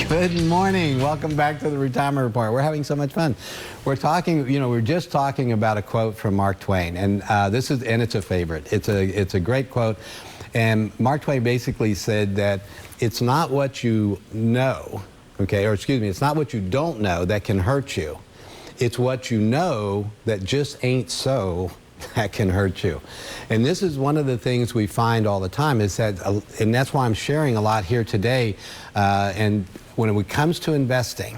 Good morning. Welcome back to the Retirement Report. We're having so much fun. We're talking, we're just talking about a quote from Mark Twain, and it's a favorite. It's a great quote, and Mark Twain basically said that it's not what you know, it's not what you don't know that can hurt you. It's what you know that just ain't so that can hurt you. And this is one of the things we find all the time is that, and that's why I'm sharing a lot here today, and when it comes to investing,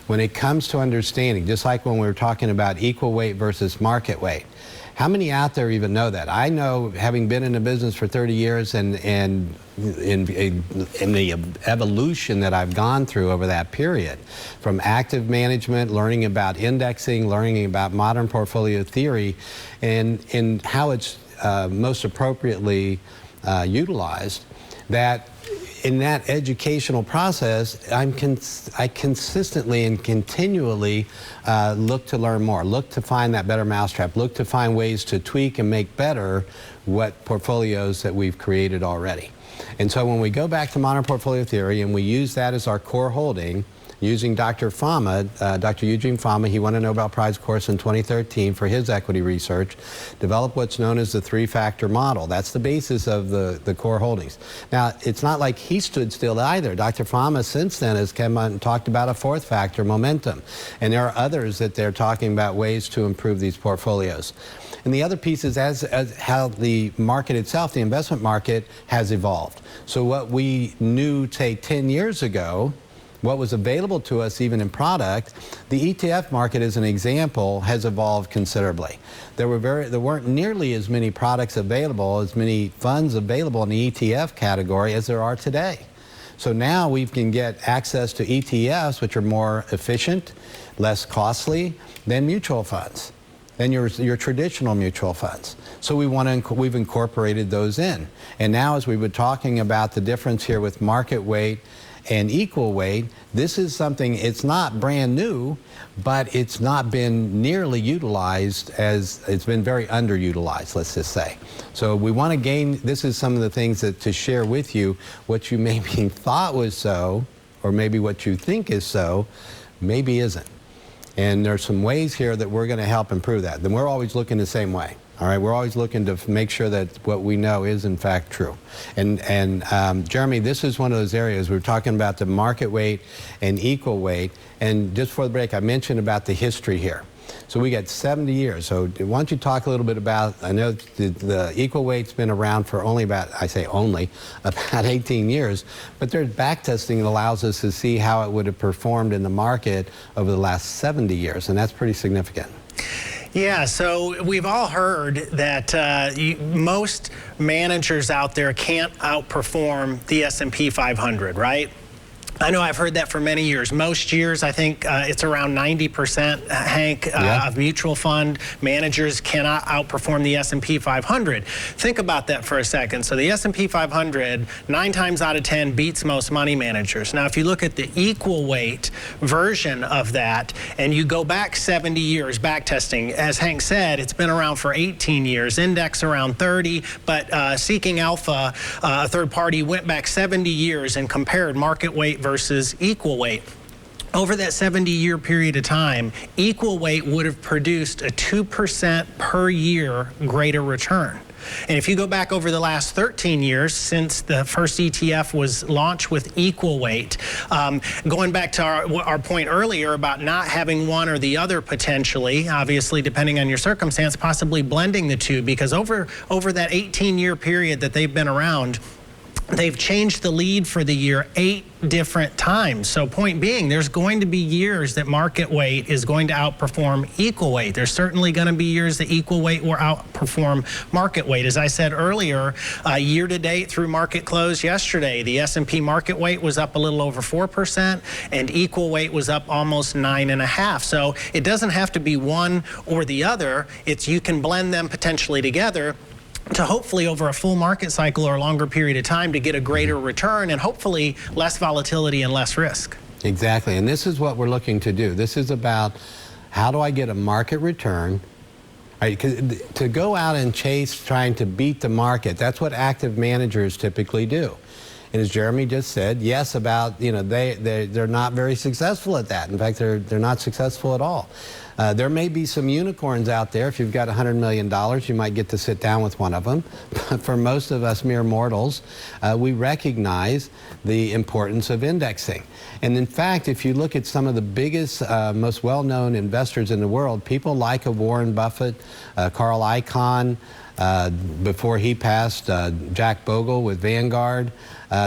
when it comes to understanding, just like when we were talking about equal weight versus market weight, how many out there even know that? I know, having been in the business for 30 years and in the evolution that I've gone through over that period, from active management, learning about indexing, learning about modern portfolio theory, and how it's most appropriately utilized, that in that educational process, I consistently and continually look to learn more, look to find that better mousetrap, look to find ways to tweak and make better what portfolios that we've created already. And so when we go back to modern portfolio theory and we use that as our core holding, using Dr. Fama, Dr. Eugene Fama, he won a Nobel Prize course in 2013 for his equity research, developed what's known as the three-factor model. That's the basis of the core holdings. Now, it's not like he stood still either. Dr. Fama since then has come out and talked about a fourth factor, momentum. And there are others that they're talking about ways to improve these portfolios. And the other piece is as how the market itself, the investment market, has evolved. So what we knew, say, 10 years ago, what was available to us even in product, the ETF market as an example has evolved considerably. There weren't nearly as many products available, as many funds available in the ETF category as there are today. So now we can get access to ETFs which are more efficient, less costly than mutual funds, than your traditional mutual funds. So we've incorporated those in. And now as we were talking about the difference here with market weight and equal weight, this is something, it's not brand new, but it's not been nearly utilized, as it's been very underutilized, let's just say. So we want to gain, this is some of the things that to share with you, what you maybe thought was so, or maybe what you think is so, maybe isn't. And there's some ways here that we're going to help improve that. Then we're always looking the same way. All right, we're always looking to make sure that what we know is in fact true. And Jeremy, this is one of those areas we're talking about, the market weight and equal weight. And just before the break, I mentioned about the history here. So we got 70 years. So why don't you talk a little bit about, I know the equal weight's been around for only about, I say only, about 18 years, but there's back testing that allows us to see how it would have performed in the market over the last 70 years, and that's pretty significant. Yeah, so we've all heard that most managers out there can't outperform the S&P 500, right? I know I've heard that for many years. Most years, I think it's around 90%, Hank, of mutual fund managers cannot outperform the S&P 500. Think about that for a second. So the S&P 500, 9 times out of 10, beats most money managers. Now, if you look at the equal weight version of that, and you go back 70 years, back testing, as Hank said, it's been around for 18 years, index around 30, but Seeking Alpha, a third party, went back 70 years and compared market weight versus equal weight. Over that 70-year period of time, equal weight would have produced a 2% per year greater return. And if you go back over the last 13 years since the first ETF was launched with equal weight, going back to our point earlier about not having one or the other potentially, obviously depending on your circumstance, possibly blending the two, because over that 18-year period that they've been around, they've changed the lead for the year 8 different times. So point being, there's going to be years that market weight is going to outperform equal weight. There's certainly going to be years that equal weight will outperform market weight. As I said earlier, year to date through market close yesterday, the S&P market weight was up a little over 4% and equal weight was up almost 9.5%. So it doesn't have to be one or the other. It's you can blend them potentially together to hopefully over a full market cycle or a longer period of time to get a greater return and hopefully less volatility and less risk. Exactly, and this is what we're looking to do. This is about how do I get a market return? Right, to go out and chase trying to beat the market, that's what active managers typically do. And as Jeremy just said, yes, about, they're not very successful at that. In fact, they're not successful at all. There may be some unicorns out there. If you've got $100 million, you might get to sit down with one of them. But for most of us mere mortals, we recognize the importance of indexing. And in fact, if you look at some of the biggest, most well-known investors in the world, people like a Warren Buffett, Carl Icahn, before he passed, Jack Bogle with Vanguard,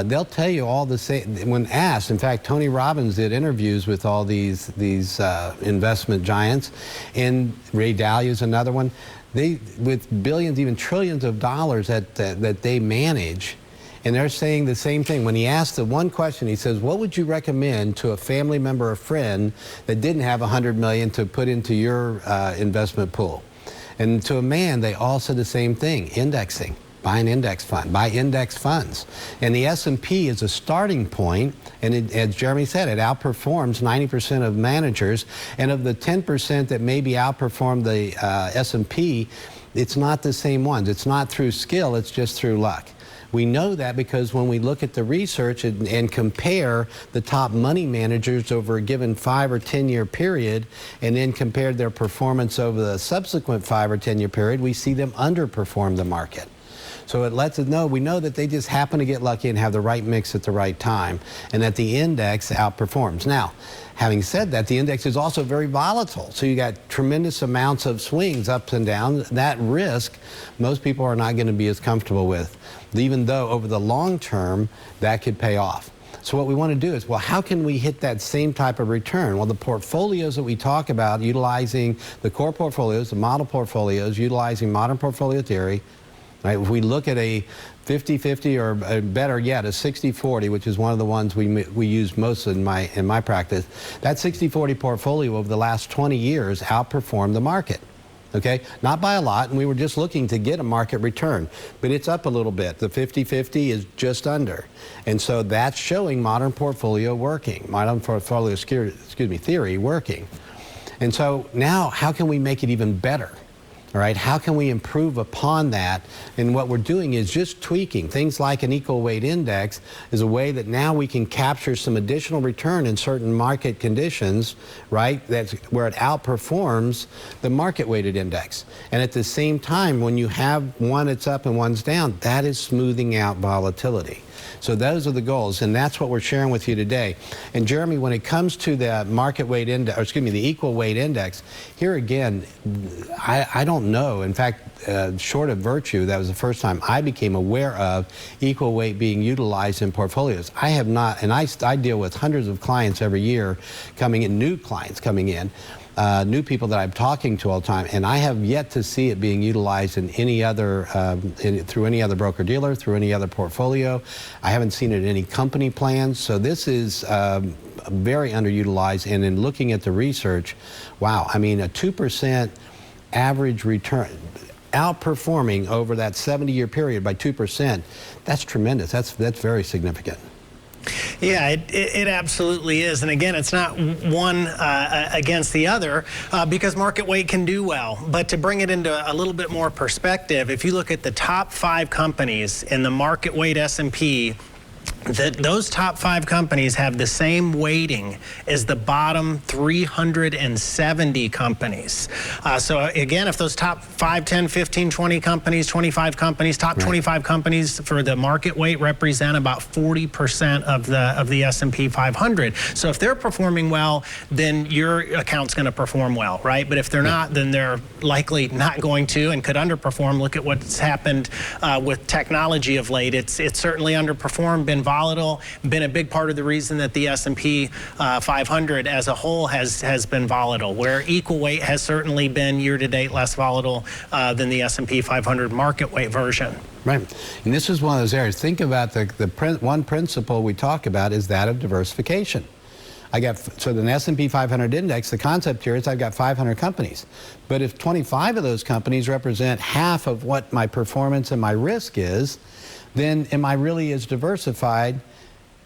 they'll tell you all the same. When asked, in fact, Tony Robbins did interviews with all these investment giants, and Ray Dalio is another one. With billions, even trillions of dollars that they manage, and they're saying the same thing. When he asked the one question, he says, what would you recommend to a family member or friend that didn't have $100 million to put into your investment pool? And to a man, they all said the same thing: indexing. Buy an index fund, buy index funds. And the S&P is a starting point, and as Jeremy said, it outperforms 90% of managers. And of the 10% that maybe outperform the S&P, it's not the same ones. It's not through skill, it's just through luck. We know that because when we look at the research and compare the top money managers over a given 5 or 10 year period, and then compare their performance over the subsequent 5 or 10 year period, we see them underperform the market. So it lets us know, we know that they just happen to get lucky and have the right mix at the right time, and that the index outperforms. Now, having said that, the index is also very volatile. So you got tremendous amounts of swings ups and downs. That risk, most people are not going to be as comfortable with, even though over the long term, that could pay off. So what we want to do is, well, how can we hit that same type of return? Well, the portfolios that we talk about, utilizing the core portfolios, the model portfolios, utilizing modern portfolio theory, right? If we look at a 50-50, or better yet, a 60-40, which is one of the ones we use most in my practice, that 60-40 portfolio over the last 20 years outperformed the market. Okay, not by a lot, and we were just looking to get a market return, but it's up a little bit. The 50-50 is just under, and so that's showing modern portfolio working, modern portfolio theory working. And so now, how can we make it even better? All right, how can we improve upon that? And what we're doing is just tweaking. Things like an equal weight index is a way that now we can capture some additional return in certain market conditions, right? That's where it outperforms the market weighted index. And at the same time, when you have one that's up and one's down, that is smoothing out volatility. So those are the goals, and that's what we're sharing with you today. And Jeremy, when it comes to the market weight index, or excuse me, the equal weight index, here again, I don't know. In fact, short of Virtue, that was the first time I became aware of equal weight being utilized in portfolios. I have not, and I deal with hundreds of clients every year coming in, new clients coming in. New people that I'm talking to all the time, and I have yet to see it being utilized in any other, through any other broker-dealer, through any other portfolio. I haven't seen it in any company plans, so this is very underutilized. And in looking at the research, wow, I mean, a 2% average return, outperforming over that 70-year period by 2%, that's tremendous. That's very significant. Yeah, it absolutely is. And again, it's not one against the other because market weight can do well. But to bring it into a little bit more perspective, if you look at the top 5 companies in the market weight S&P, those top 5 companies have the same weighting as the bottom 370 companies. So again, if those top 5, 10, 15, 20 companies, 25 companies, top 25 companies for the market weight represent about 40% of the S&P 500. So if they're performing well, then your account's going to perform well, right? But if they're not, then they're likely not going to and could underperform. Look at what's happened with technology of late. It's certainly underperformed, been volatile, been a big part of the reason that the S&P 500 as a whole has been volatile, where equal weight has certainly been year-to-date less volatile than the S&P 500 market weight version. Right, and this is one of those areas. Think about one principle we talk about is that of diversification. So the S&P 500 index, the concept here is I've got 500 companies. But if 25 of those companies represent half of what my performance and my risk is, then am I really as diversified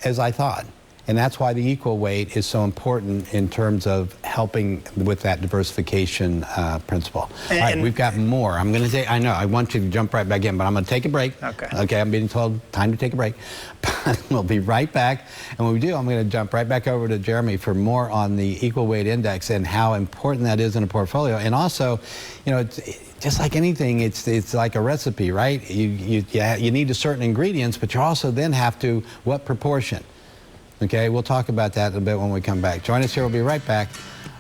as I thought? And that's why the equal weight is so important in terms of helping with that diversification principle. All right, we've got more. I'm going to say, I know, I want you to jump right back in, but I'm going to take a break. Okay. Okay, I'm being told time to take a break. But we'll be right back. And when we do, I'm going to jump right back over to Jeremy for more on the equal weight index and how important that is in a portfolio. And also, you know, it's just like anything, it's like a recipe, right? You need a certain ingredients, but you also then have to, what proportion? Okay, we'll talk about that a bit when we come back. Join us here. We'll be right back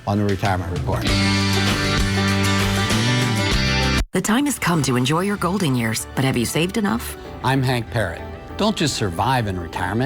on the Retirement Report. The time has come to enjoy your golden years, but have you saved enough? I'm Hank Parrott. Don't just survive in retirement.